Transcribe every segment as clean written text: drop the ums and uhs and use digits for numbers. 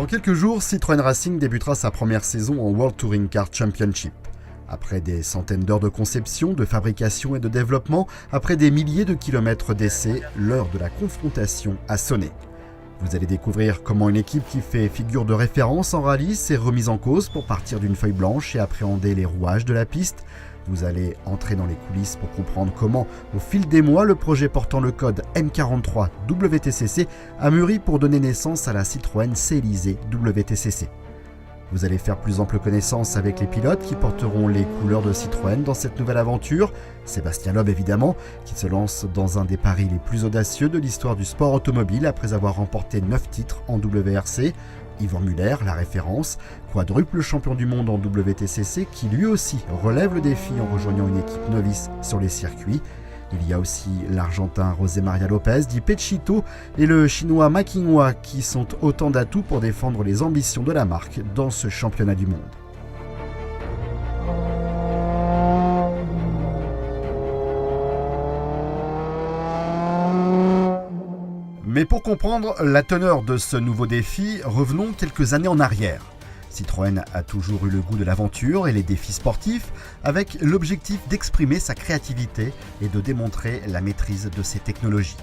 Dans quelques jours, Citroën Racing débutera sa première saison en World Touring Car Championship. Après des centaines d'heures de conception, de fabrication et de développement, après des milliers de kilomètres d'essais, l'heure de la confrontation a sonné. Vous allez découvrir comment une équipe qui fait figure de référence en rallye s'est remise en cause pour partir d'une feuille blanche et appréhender les rouages de la piste. Vous allez entrer dans les coulisses pour comprendre comment, au fil des mois, le projet portant le code M43 WTCC a mûri pour donner naissance à la Citroën C-Élysée WTCC. Vous allez faire plus ample connaissance avec les pilotes qui porteront les couleurs de Citroën dans cette nouvelle aventure. Sébastien Loeb évidemment, qui se lance dans un des paris les plus audacieux de l'histoire du sport automobile après avoir remporté 9 titres en WRC. Yvan Muller, la référence, quadruple champion du monde en WTCC, qui lui aussi relève le défi en rejoignant une équipe novice sur les circuits. Il y a aussi l'Argentin José María López, dit Pechito, et le Chinois Ma Qinghua, qui sont autant d'atouts pour défendre les ambitions de la marque dans ce championnat du monde. Mais pour comprendre la teneur de ce nouveau défi, revenons quelques années en arrière. Citroën a toujours eu le goût de l'aventure et les défis sportifs, avec l'objectif d'exprimer sa créativité et de démontrer la maîtrise de ses technologies.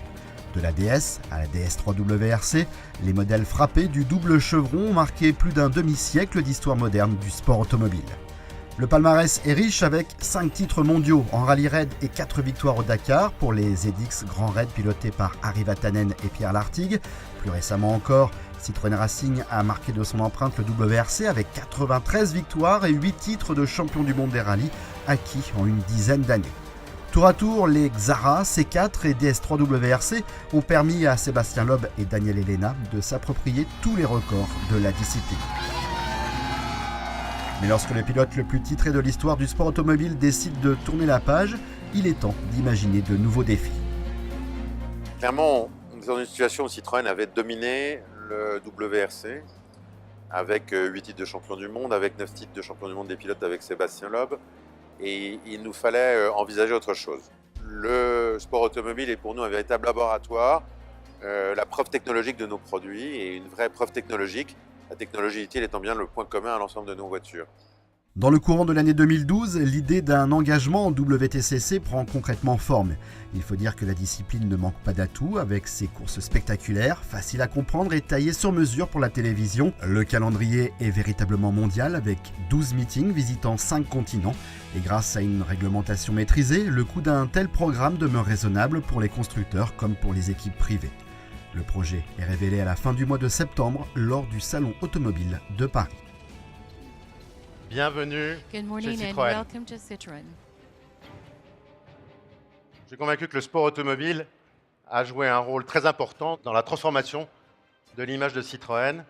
De la DS à la DS3 WRC, les modèles frappés du double chevron ont marqué plus d'un demi-siècle d'histoire moderne du sport automobile. Le palmarès est riche avec 5 titres mondiaux en rallye raid et 4 victoires au Dakar pour les ZX Grand Raid pilotés par Harry Vatanen et Pierre Lartigue. Plus récemment encore, Citroën Racing a marqué de son empreinte le WRC avec 93 victoires et 8 titres de champion du monde des rallyes acquis en une dizaine d'années. Tour à tour, les Xara, C4 et DS3 WRC ont permis à Sébastien Loeb et Daniel Elena de s'approprier tous les records de la discipline. Mais lorsque le pilote le plus titré de l'histoire du sport automobile décide de tourner la page, il est temps d'imaginer de nouveaux défis. Clairement, on est dans une situation où Citroën avait dominé le WRC avec 8 titres de champion du monde, avec 9 titres de champion du monde des pilotes avec Sébastien Loeb. Et il nous fallait envisager autre chose. Le sport automobile est pour nous un véritable laboratoire, la preuve technologique de nos produits et une vraie preuve technologique. La technologie utile étant bien le point commun à l'ensemble de nos voitures. Dans le courant de l'année 2012, l'idée d'un engagement en WTCC prend concrètement forme. Il faut dire que la discipline ne manque pas d'atouts avec ses courses spectaculaires, faciles à comprendre et taillées sur mesure pour la télévision. Le calendrier est véritablement mondial avec 12 meetings visitant 5 continents. Et grâce à une réglementation maîtrisée, le coût d'un tel programme demeure raisonnable pour les constructeurs comme pour les équipes privées. Le projet est révélé à la fin du mois de septembre lors du Salon automobile de Paris. Bienvenue Good chez morning and Citroën. welcome to Citroën. Je suis convaincu que le sport automobile a joué un rôle très important dans la transformation de l'image de Citroën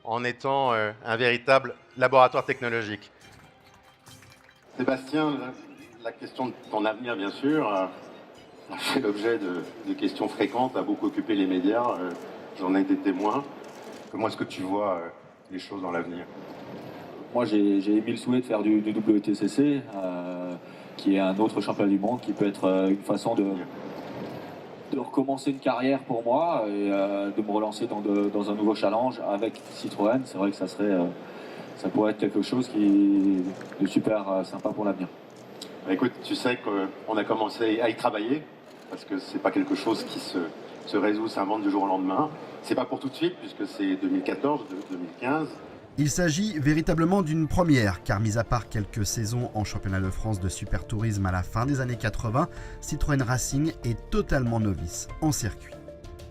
en étant un véritable laboratoire technologique. Sébastien, la question de ton avenir, bien sûr, a fait l'objet de questions fréquentes, a beaucoup occupé les médias, j'en ai été témoin. Comment est-ce que tu vois les choses dans l'avenir ? Moi, j'ai émis le souhait de faire du WTCC, qui est un autre championnat du monde, qui peut être une façon de recommencer une carrière pour moi et de me relancer dans un nouveau challenge avec Citroën. C'est vrai que ça pourrait être quelque chose de super sympa pour l'avenir. Écoute, tu sais qu'on a commencé à y travailler, parce que c'est pas quelque chose qui se résout, s'invente du jour au lendemain. C'est pas pour tout de suite, puisque c'est 2014, 2015. Il s'agit véritablement d'une première, car mis à part quelques saisons en championnat de France de super tourisme à la fin des années 80, Citroën Racing est totalement novice en circuit.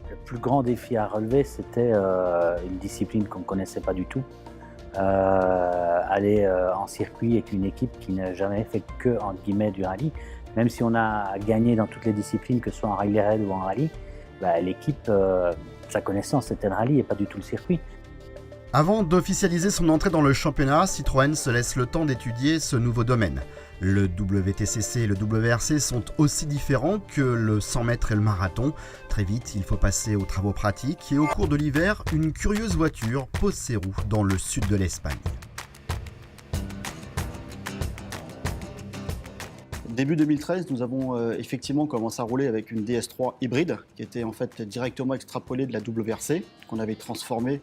Le plus grand défi à relever, c'était une discipline qu'on ne connaissait pas du tout. Aller en circuit avec une équipe qui n'a jamais fait que, entre guillemets, du rallye. Même si on a gagné dans toutes les disciplines, que ce soit en rallye raid ou en rallye, l'équipe, sa connaissance, c'était le rallye et pas du tout le circuit. Avant d'officialiser son entrée dans le championnat, Citroën se laisse le temps d'étudier ce nouveau domaine. Le WTCC et le WRC sont aussi différents que le 100 mètres et le marathon. Très vite, il faut passer aux travaux pratiques et au cours de l'hiver, une curieuse voiture pose ses roues dans le sud de l'Espagne. Début 2013, nous avons effectivement commencé à rouler avec une DS3 hybride qui était en fait directement extrapolée de la WRC, qu'on avait transformée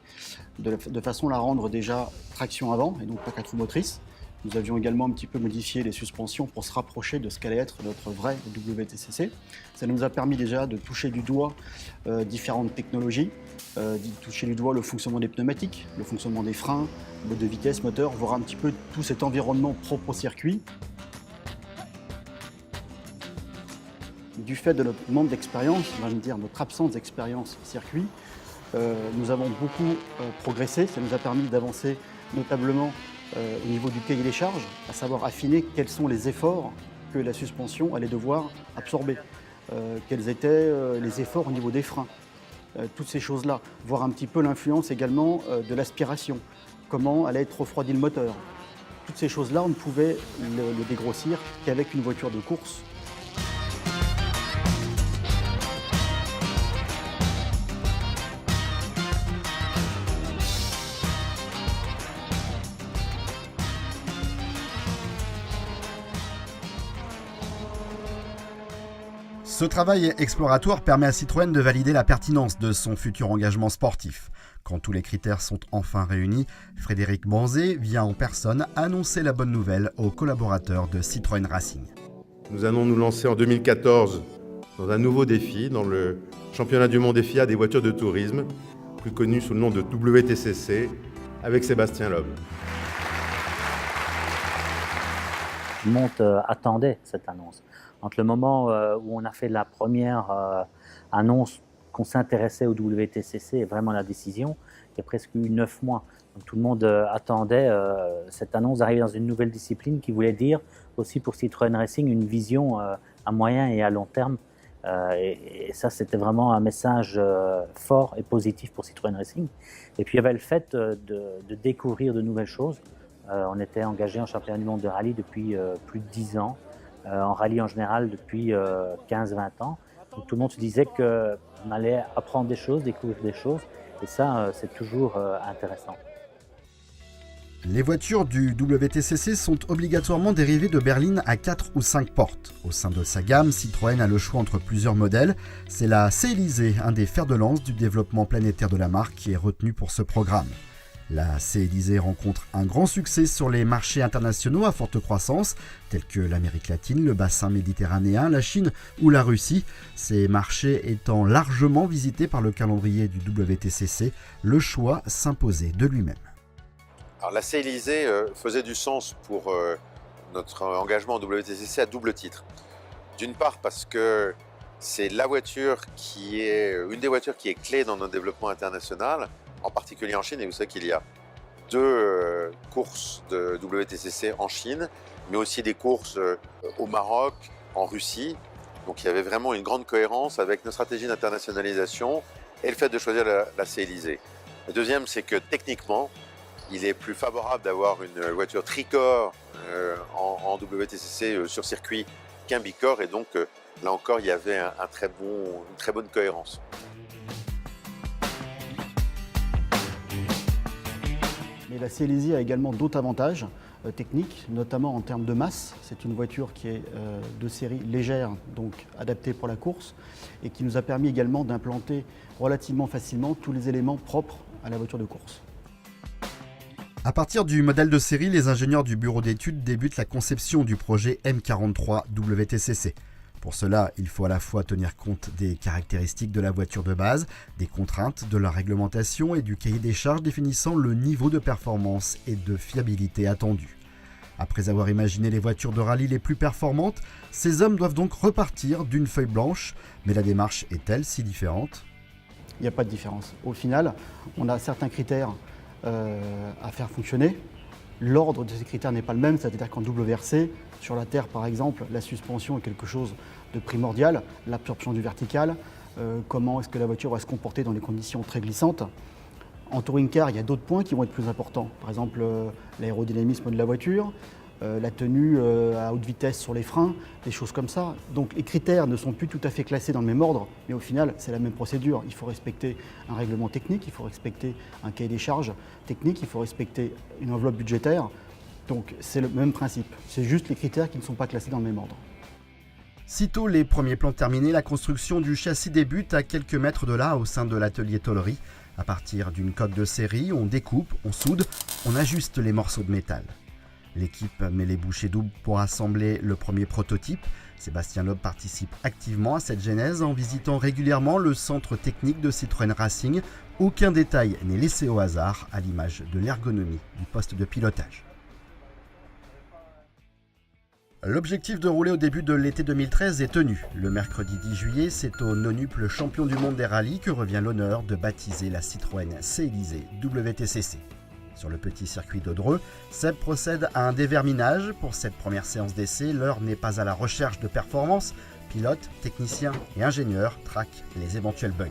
de façon à la rendre déjà traction avant et donc pas 4 roues motrices. Nous avions également un petit peu modifié les suspensions pour se rapprocher de ce qu'allait être notre vrai WTCC. Ça nous a permis déjà de toucher du doigt différentes technologies, de toucher du doigt le fonctionnement des pneumatiques, le fonctionnement des freins, mode de vitesse, moteur, voir un petit peu tout cet environnement propre au circuit. Du fait de notre manque d'expérience, on va dire notre absence d'expérience circuit, nous avons beaucoup progressé. Ça nous a permis d'avancer notablement au niveau du cahier des charges, à savoir affiner quels sont les efforts que la suspension allait devoir absorber, quels étaient les efforts au niveau des freins, toutes ces choses-là, voir un petit peu l'influence également de l'aspiration, comment allait être refroidi le moteur. Toutes ces choses-là, on ne pouvait le dégrossir qu'avec une voiture de course. Ce travail exploratoire permet à Citroën de valider la pertinence de son futur engagement sportif. Quand tous les critères sont enfin réunis, Frédéric Banzé vient en personne annoncer la bonne nouvelle aux collaborateurs de Citroën Racing. Nous allons nous lancer en 2014 dans un nouveau défi, dans le championnat du monde FIA des voitures de tourisme, plus connu sous le nom de WTCC, avec Sébastien Loeb. Tout le monde attendait cette annonce. Entre le moment où on a fait la première annonce qu'on s'intéressait au WTCC et vraiment la décision, il y a presque eu 9 mois. Donc tout le monde attendait cette annonce d'arriver dans une nouvelle discipline qui voulait dire aussi pour Citroën Racing une vision à moyen et à long terme. Et ça, c'était vraiment un message fort et positif pour Citroën Racing. Et puis il y avait le fait de découvrir de nouvelles choses. On était engagé en championnat du monde de rallye depuis plus de 10 ans. En rallye en général depuis 15-20 ans. Donc, tout le monde se disait qu'on allait apprendre des choses, découvrir des choses, et ça, c'est toujours intéressant. Les voitures du WTCC sont obligatoirement dérivées de berlines à 4 ou 5 portes. Au sein de sa gamme, Citroën a le choix entre plusieurs modèles. C'est la C-Élysée, un des fers de lance du développement planétaire de la marque, qui est retenu pour ce programme. La C-Élysée rencontre un grand succès sur les marchés internationaux à forte croissance, tels que l'Amérique latine, le bassin méditerranéen, la Chine ou la Russie. Ces marchés étant largement visités par le calendrier du WTCC, le choix s'imposait de lui-même. Alors, la C-Élysée faisait du sens pour notre engagement en WTCC à double titre. D'une part parce que c'est la voiture qui est une des voitures qui est clé dans notre développement international, en particulier en Chine, et vous savez qu'il y a 2 courses de WTCC en Chine, mais aussi des courses au Maroc, en Russie. Donc il y avait vraiment une grande cohérence avec nos stratégies d'internationalisation et le fait de choisir la C-Élysée. Le deuxième, c'est que techniquement, il est plus favorable d'avoir une voiture tricorps en WTCC sur circuit qu'un bicorps, et donc là encore, il y avait une très bonne cohérence. Mais la C-Élysée a également d'autres avantages techniques, notamment en termes de masse. C'est une voiture qui est de série légère, donc adaptée pour la course, et qui nous a permis également d'implanter relativement facilement tous les éléments propres à la voiture de course. À partir du modèle de série, les ingénieurs du bureau d'études débutent la conception du projet M43 WTCC. Pour cela, il faut à la fois tenir compte des caractéristiques de la voiture de base, des contraintes de la réglementation et du cahier des charges définissant le niveau de performance et de fiabilité attendu. Après avoir imaginé les voitures de rallye les plus performantes, ces hommes doivent donc repartir d'une feuille blanche. Mais la démarche est-elle si différente ? Il n'y a pas de différence. Au final, on a certains critères à faire fonctionner. L'ordre de ces critères n'est pas le même, c'est-à-dire qu'en WRC, sur la terre par exemple, la suspension est quelque chose de primordial, l'absorption du vertical, comment est-ce que la voiture va se comporter dans des conditions très glissantes. En touring car, il y a d'autres points qui vont être plus importants, par exemple l'aérodynamisme de la voiture, la tenue à haute vitesse sur les freins, des choses comme ça. Donc les critères ne sont plus tout à fait classés dans le même ordre, mais au final c'est la même procédure. Il faut respecter un règlement technique, il faut respecter un cahier des charges technique, il faut respecter une enveloppe budgétaire. Donc c'est le même principe, c'est juste les critères qui ne sont pas classés dans le même ordre. Sitôt les premiers plans terminés, la construction du châssis débute à quelques mètres de là au sein de l'atelier tôlerie. À partir d'une coque de série, on découpe, on soude, on ajuste les morceaux de métal. L'équipe met les bouchées doubles pour assembler le premier prototype. Sébastien Loeb participe activement à cette genèse en visitant régulièrement le centre technique de Citroën Racing. Aucun détail n'est laissé au hasard, à l'image de l'ergonomie du poste de pilotage. L'objectif de rouler au début de l'été 2013 est tenu. Le mercredi 10 juillet, c'est au nonuple champion du monde des rallyes que revient l'honneur de baptiser la Citroën C-Élysée WTCC. Sur le petit circuit de Dreux, Seb procède à un déverminage. Pour cette première séance d'essai, l'heure n'est pas à la recherche de performance. Pilotes, techniciens et ingénieurs traquent les éventuels bugs.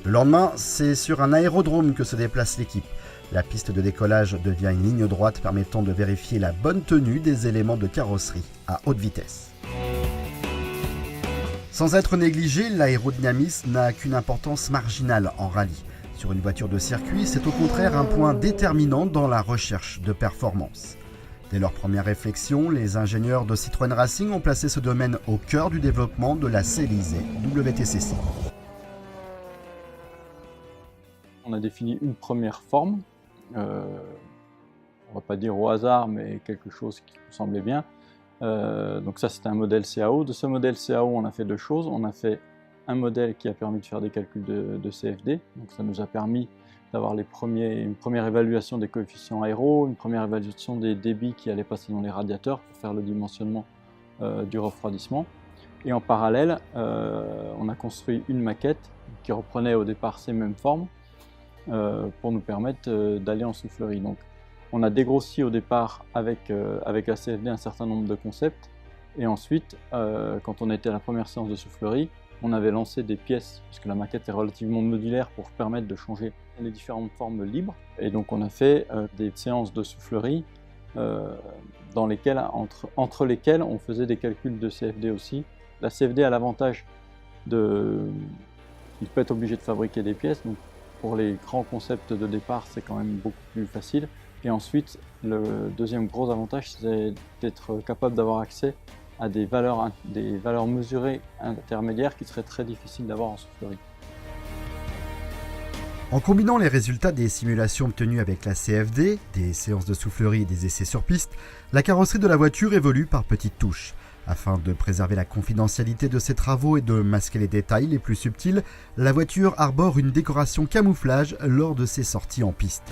Le lendemain, c'est sur un aérodrome que se déplace l'équipe. La piste de décollage devient une ligne droite permettant de vérifier la bonne tenue des éléments de carrosserie à haute vitesse. Sans être négligé, l'aérodynamisme n'a qu'une importance marginale en rallye. Sur une voiture de circuit, c'est au contraire un point déterminant dans la recherche de performance. Dès leur première réflexion, les ingénieurs de Citroën Racing ont placé ce domaine au cœur du développement de la C-Élysée WTCC. On a défini une première forme, on va pas dire au hasard, mais quelque chose qui nous semblait bien. Donc ça, c'était un modèle CAO. De ce modèle CAO, on a fait deux choses. On a fait un modèle qui a permis de faire des calculs de CFD. Donc ça nous a permis d'avoir une première évaluation des coefficients aéro, une première évaluation des débits qui allaient passer dans les radiateurs pour faire le dimensionnement du refroidissement. Et en parallèle, on a construit une maquette qui reprenait au départ ces mêmes formes, pour nous permettre d'aller en soufflerie. Donc, on a dégrossi au départ avec la CFD un certain nombre de concepts, et ensuite, quand on était à la première séance de soufflerie, on avait lancé des pièces, puisque la maquette est relativement modulaire pour permettre de changer les différentes formes libres, et donc on a fait des séances de soufflerie dans lesquelles, entre lesquelles on faisait des calculs de CFD aussi. La CFD a l'avantage il peut être obligé de fabriquer des pièces, donc pour les grands concepts de départ, c'est quand même beaucoup plus facile. Et ensuite, le deuxième gros avantage, c'est d'être capable d'avoir accès à des valeurs mesurées intermédiaires qui seraient très difficiles d'avoir en soufflerie. En combinant les résultats des simulations obtenues avec la CFD, des séances de soufflerie et des essais sur piste, la carrosserie de la voiture évolue par petites touches. Afin de préserver la confidentialité de ses travaux et de masquer les détails les plus subtils, la voiture arbore une décoration camouflage lors de ses sorties en piste.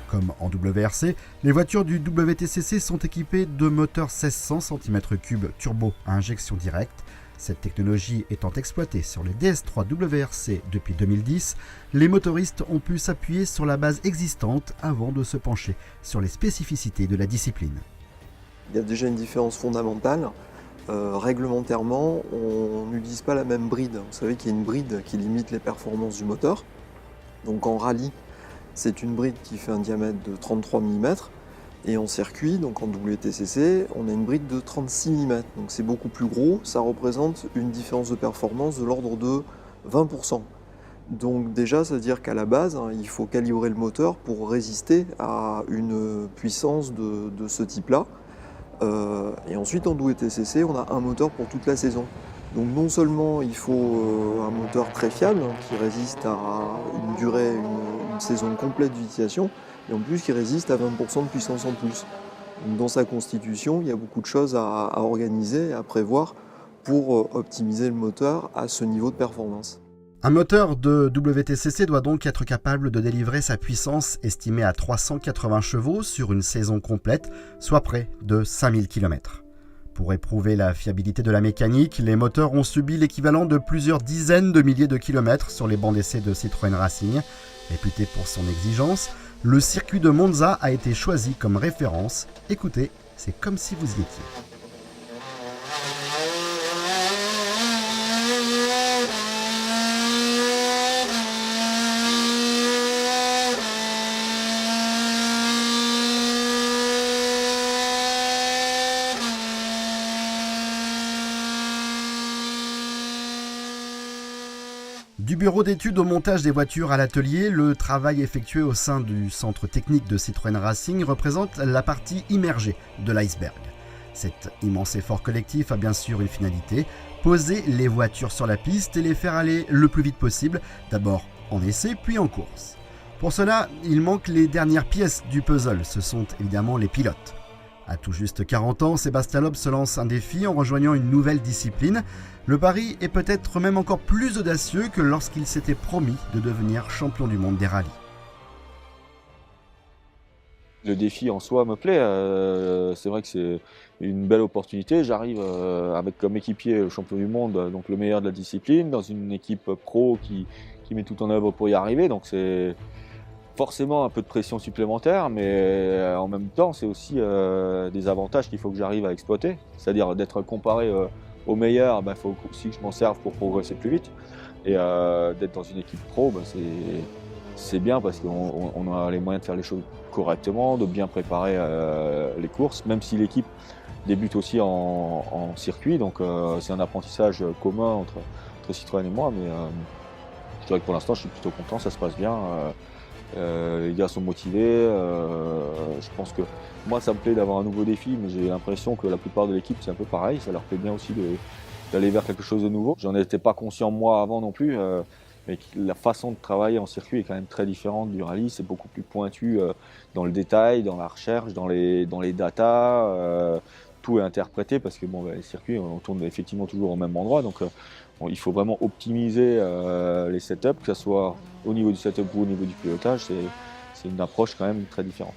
Comme en WRC, les voitures du WTCC sont équipées de moteurs 1600 cm3 turbo à injection directe. Cette technologie étant exploitée sur les DS3 WRC depuis 2010, les motoristes ont pu s'appuyer sur la base existante avant de se pencher sur les spécificités de la discipline. Il y a déjà une différence fondamentale. Réglementairement, on n'utilise pas la même bride. Vous savez qu'il y a une bride qui limite les performances du moteur. Donc en rallye, c'est une bride qui fait un diamètre de 33 mm. Et en circuit, donc en WTCC, on a une bride de 36 mm. Donc c'est beaucoup plus gros, ça représente une différence de performance de l'ordre de 20%. Donc déjà, ça veut dire qu'à la base, il faut calibrer le moteur pour résister à une puissance de ce type-là. Et ensuite, en WTCC, on a un moteur pour toute la saison. Donc non seulement il faut un moteur très fiable, qui résiste à une durée, une saison complète d'utilisation, et en plus qui résiste à 20% de puissance en plus. Dans sa constitution, il y a beaucoup de choses à organiser, à prévoir pour optimiser le moteur à ce niveau de performance. Un moteur de WTCC doit donc être capable de délivrer sa puissance estimée à 380 chevaux sur une saison complète, soit près de 5000 km. Pour éprouver la fiabilité de la mécanique, les moteurs ont subi l'équivalent de plusieurs dizaines de milliers de kilomètres sur les bancs d'essai de Citroën Racing. Réputé pour son exigence, le circuit de Monza a été choisi comme référence. Écoutez, c'est comme si vous y étiez. Du bureau d'études au montage des voitures à l'atelier, le travail effectué au sein du centre technique de Citroën Racing représente la partie immergée de l'iceberg. Cet immense effort collectif a bien sûr une finalité, poser les voitures sur la piste et les faire aller le plus vite possible, d'abord en essai puis en course. Pour cela, il manque les dernières pièces du puzzle, ce sont évidemment les pilotes. À tout juste 40 ans, Sébastien Loeb se lance un défi en rejoignant une nouvelle discipline. Le pari est peut-être même encore plus audacieux que lorsqu'il s'était promis de devenir champion du monde des rallyes. Le défi en soi me plaît, c'est vrai que c'est une belle opportunité. J'arrive avec comme équipier le champion du monde, donc le meilleur de la discipline, dans une équipe pro qui met tout en œuvre pour y arriver. Donc c'est forcément un peu de pression supplémentaire, mais en même temps c'est aussi des avantages qu'il faut que j'arrive à exploiter. C'est-à-dire d'être comparé aux meilleurs, il faut aussi que je m'en serve pour progresser plus vite. Et d'être dans une équipe pro, c'est bien parce qu'on a les moyens de faire les choses correctement, de bien préparer les courses, même si l'équipe débute aussi en circuit. Donc c'est un apprentissage commun entre Citroën et moi, mais je dirais que pour l'instant je suis plutôt content, ça se passe bien. Les gars sont motivés, je pense que moi ça me plaît d'avoir un nouveau défi, mais j'ai l'impression que la plupart de l'équipe c'est un peu pareil, ça leur plaît bien aussi d'aller vers quelque chose de nouveau. J'en étais pas conscient moi avant non plus, mais la façon de travailler en circuit est quand même très différente du rallye, c'est beaucoup plus pointu dans le détail, dans la recherche, dans les datas, tout est interprété parce que les circuits on tourne effectivement toujours au même endroit, donc il faut vraiment optimiser les setups, que ce soit au niveau du setup ou au niveau du pilotage, c'est une approche quand même très différente.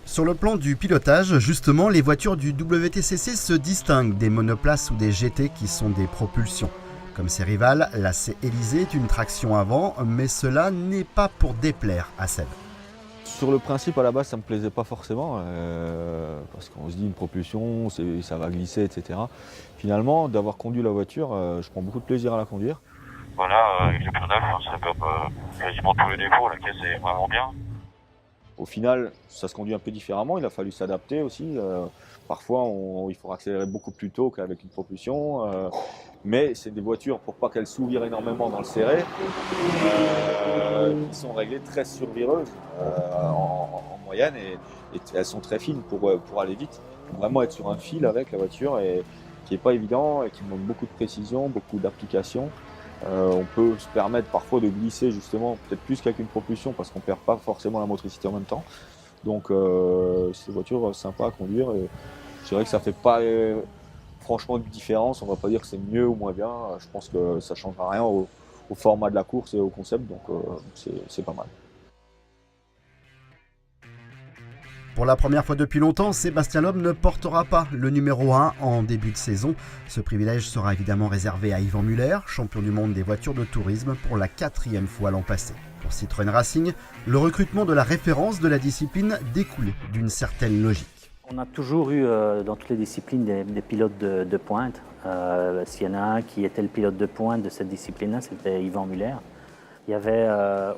Sur le plan du pilotage, justement, les voitures du WTCC se distinguent des monoplaces ou des GT qui sont des propulsions. Comme ses rivales, la C-Élysée est une traction avant, mais cela n'est pas pour déplaire à Seb. Sur le principe, à la base, ça ne me plaisait pas forcément, parce qu'on se dit une propulsion, ça va glisser, etc. Finalement, d'avoir conduit la voiture, je prends beaucoup de plaisir à la conduire. Voilà, avec le neuf, ça gobe quasiment tous les défauts, la caisse est vraiment bien. Au final, ça se conduit un peu différemment, il a fallu s'adapter aussi. Parfois, il faut accélérer beaucoup plus tôt qu'avec une propulsion. Mais c'est des voitures, pour pas qu'elles s'ouvirent énormément dans le serré, qui sont réglées très survireuses en moyenne et elles sont très fines pour aller vite. Il faut vraiment être sur un fil avec la voiture et qui n'est pas évident et qui demande beaucoup de précision, beaucoup d'application. On peut se permettre parfois de glisser justement, peut-être plus qu'avec une propulsion parce qu'on ne perd pas forcément la motricité en même temps. Donc c'est une voiture sympa à conduire et je dirais que ça ne fait pas franchement de différence. On ne va pas dire que c'est mieux ou moins bien. Je pense que ça ne changera rien au format de la course et au concept, donc c'est pas mal. Pour la première fois depuis longtemps, Sébastien Loeb ne portera pas le numéro 1 en début de saison. Ce privilège sera évidemment réservé à Yvan Muller, champion du monde des voitures de tourisme pour la 4e fois l'an passé. Pour Citroën Racing, le recrutement de la référence de la discipline découle d'une certaine logique. On a toujours eu dans toutes les disciplines des pilotes de pointe. S'il y en a un qui était le pilote de pointe de cette discipline-là, c'était Yvan Muller. Il y avait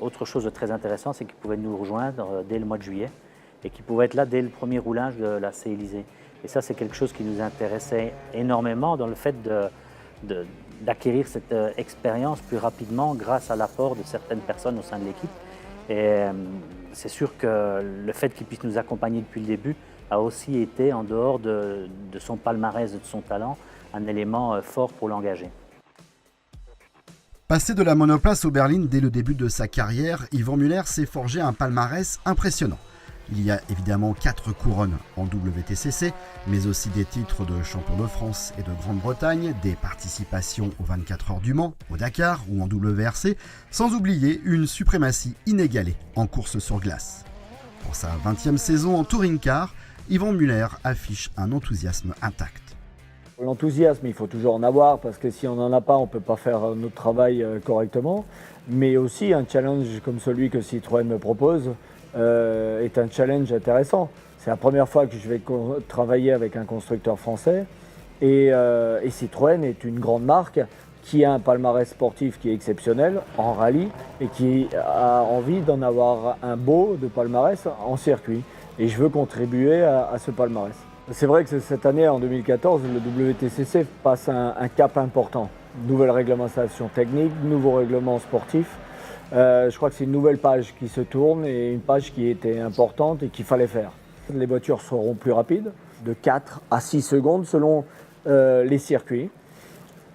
autre chose de très intéressant, c'est qu'il pouvait nous rejoindre dès le mois de juillet et qu'il pouvait être là dès le premier roulage de la C-Élysée. Et ça, c'est quelque chose qui nous intéressait énormément dans le fait d'acquérir cette expérience plus rapidement grâce à l'apport de certaines personnes au sein de l'équipe. Et c'est sûr que le fait qu'il puisse nous accompagner depuis le début a aussi été, en dehors de son palmarès et de son talent, un élément fort pour l'engager. Passé de la monoplace au berline dès le début de sa carrière, Yvan Muller s'est forgé un palmarès impressionnant. Il y a évidemment 4 couronnes en WTCC, mais aussi des titres de champion de France et de Grande-Bretagne, des participations aux 24 heures du Mans, au Dakar ou en WRC, sans oublier une suprématie inégalée en course sur glace. Pour sa 20e saison en touring car, Yvan Muller affiche un enthousiasme intact. L'enthousiasme, il faut toujours en avoir parce que si on n'en a pas, on ne peut pas faire notre travail correctement. Mais aussi un challenge comme celui que Citroën me propose est un challenge intéressant. C'est la première fois que je vais travailler avec un constructeur français et Citroën est une grande marque qui a un palmarès sportif qui est exceptionnel en rallye et qui a envie d'en avoir un beau de palmarès en circuit. Et je veux contribuer à ce palmarès. C'est vrai que cette année, en 2014, le WTCC passe un cap important. Nouvelle réglementation technique, nouveau règlement sportif. Je crois que c'est une nouvelle page qui se tourne et une page qui était importante et qu'il fallait faire. Les voitures seront plus rapides, de 4 à 6 secondes selon les circuits.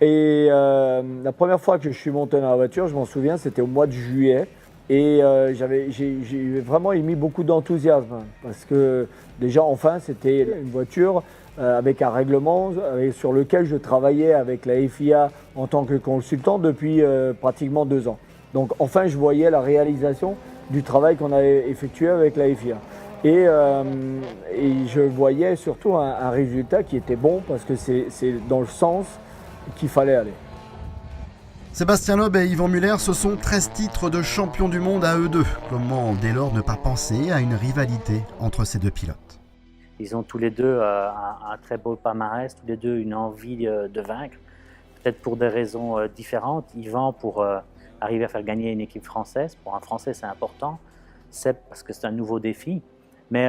Et la première fois que je suis monté dans la voiture, je m'en souviens, c'était au mois de juillet. Et j'ai vraiment émis beaucoup d'enthousiasme parce que déjà enfin c'était une voiture avec un règlement sur lequel je travaillais avec la FIA en tant que consultant depuis pratiquement 2 ans. Donc enfin je voyais la réalisation du travail qu'on avait effectué avec la FIA. Et je voyais surtout un résultat qui était bon parce que c'est dans le sens qu'il fallait aller. Sébastien Loeb et Yvan Muller, ce sont 13 titres de champion du monde à eux deux. Comment dès lors ne pas penser à une rivalité entre ces deux pilotes? Ils ont tous les deux un très beau palmarès, tous les deux une envie de vaincre, peut-être pour des raisons différentes. Yvan pour arriver à faire gagner une équipe française. Pour un Français, c'est important. Seb, parce que c'est un nouveau défi. Mais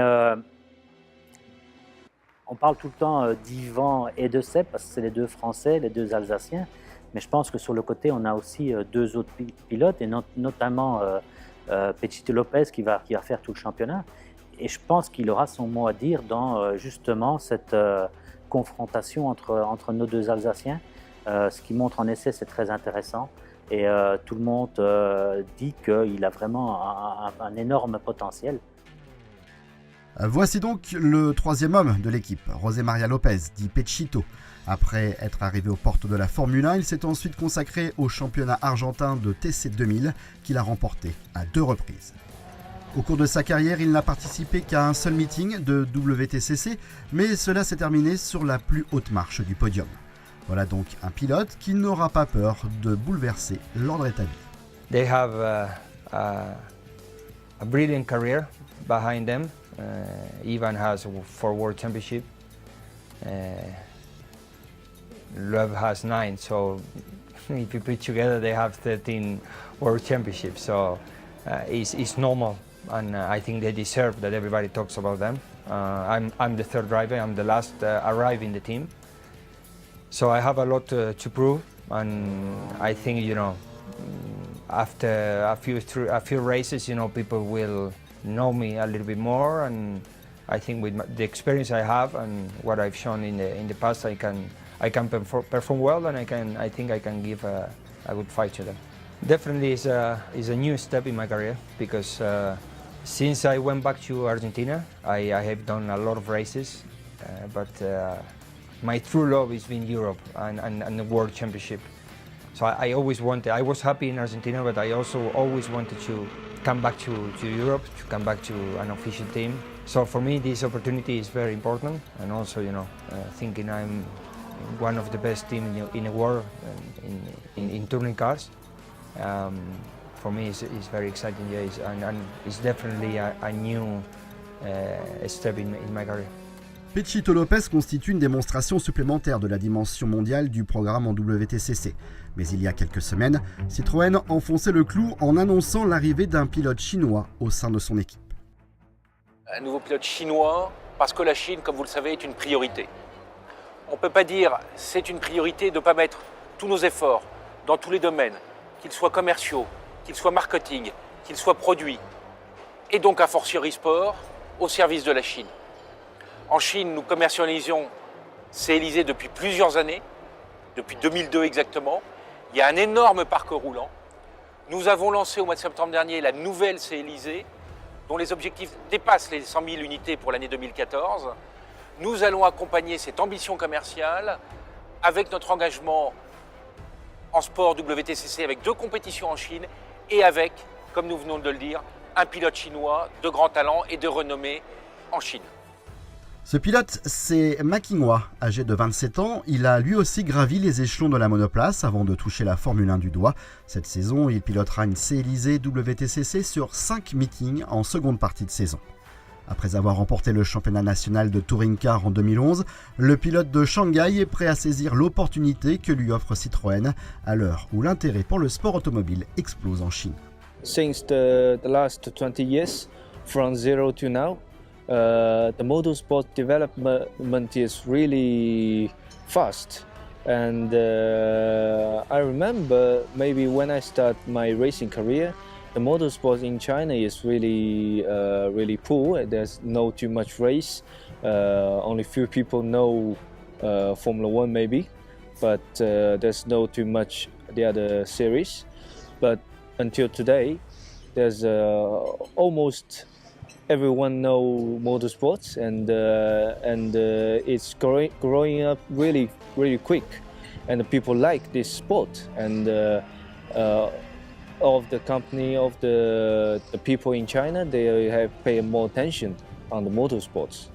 on parle tout le temps d'Yvan et de Seb, parce que c'est les deux Français, les deux Alsaciens. Mais je pense que sur le côté, on a aussi 2 autres pilotes, et notamment Pechito Lopez qui va faire tout le championnat. Et je pense qu'il aura son mot à dire dans justement cette confrontation entre nos 2 Alsaciens. Ce qui montre en essai, c'est très intéressant. Et tout le monde dit qu'il a vraiment un énorme potentiel. Voici donc le 3e homme de l'équipe, José María López, dit Pechito. Après être arrivé aux portes de la Formule 1, il s'est ensuite consacré au championnat argentin de TC 2000 qu'il a remporté à 2 reprises. Au cours de sa carrière, il n'a participé qu'à un seul meeting de WTCC, mais cela s'est terminé sur la plus haute marche du podium. Voilà donc un pilote qui n'aura pas peur de bouleverser l'ordre établi. They have a brilliant career behind them. Ivan has 4 World Championships. Loeb has 9, so if you put together, they have 13 World Championships. So it's normal, and I think they deserve that everybody talks about them. I'm the 3rd driver. I'm the last arrive in the team. So I have a lot to prove, and I think after a few races, people will know me a little bit more, and I think with the experience I have and what I've shown in the past, I can perform well, and I think I can give a good fight to them. Definitely is a new step in my career because since I went back to Argentina, I have done a lot of races, but my true love has been Europe and the World Championship. So I always wanted, I was happy in Argentina, but I also always wanted to come back to Europe, to come back to an official team. So for me, this opportunity is very important, and also, thinking I'm one of the best teams in the world in touring cars. For me, it's very exciting, and it's definitely a new step in my career. Pechito Lopez constitue une démonstration supplémentaire de la dimension mondiale du programme en WTCC. Mais il y a quelques semaines, Citroën enfonçait le clou en annonçant l'arrivée d'un pilote chinois au sein de son équipe. Un nouveau pilote chinois, parce que la Chine, comme vous le savez, est une priorité. On ne peut pas dire c'est une priorité de ne pas mettre tous nos efforts dans tous les domaines, qu'ils soient commerciaux, qu'ils soient marketing, qu'ils soient produits, et donc a fortiori sport, au service de la Chine. En Chine, nous commercialisons C-Élysée depuis plusieurs années, depuis 2002 exactement. Il y a un énorme parc roulant. Nous avons lancé au mois de septembre dernier la nouvelle C-Élysée dont les objectifs dépassent les 100 000 unités pour l'année 2014. Nous allons accompagner cette ambition commerciale avec notre engagement en sport WTCC avec 2 compétitions en Chine et avec, comme nous venons de le dire, un pilote chinois de grand talent et de renommée en Chine. Ce pilote, c'est Ma Qinghua, âgé de 27 ans. Il a lui aussi gravi les échelons de la monoplace avant de toucher la Formule 1 du doigt. Cette saison, il pilotera une C-Élysée WTCC sur 5 meetings en seconde partie de saison. Après avoir remporté le championnat national de Touring Car en 2011, le pilote de Shanghai est prêt à saisir l'opportunité que lui offre Citroën à l'heure où l'intérêt pour le sport automobile explose en Chine. Since the last 20 years, from zero to now, the motorsport development is really fast. And I remember maybe when I start my racing career, the motorsport in China is really poor. There's no too much race. Only few people know Formula One maybe, but there's no too much the other series. But until today, there's almost everyone know motorsports, and it's growing up really quick, and people like this sport, and of the company, of the people in China, they have paid more attention on the motorsports.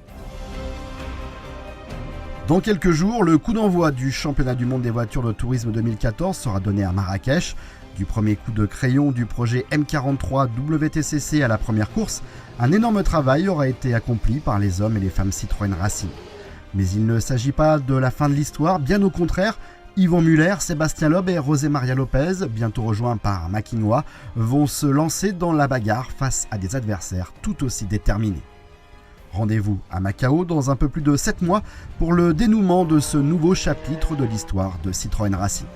Dans quelques jours, le coup d'envoi du championnat du monde des voitures de tourisme 2014 sera donné à Marrakech. Du premier coup de crayon du projet M43 WTCC à la première course, un énorme travail aura été accompli par les hommes et les femmes Citroën Racing. Mais il ne s'agit pas de la fin de l'histoire, bien au contraire. Yvon Muller, Sébastien Loeb et José Maria Lopez, bientôt rejoints par Ma Qinghua, vont se lancer dans la bagarre face à des adversaires tout aussi déterminés. Rendez-vous à Macao dans un peu plus de 7 mois pour le dénouement de ce nouveau chapitre de l'histoire de Citroën Racing.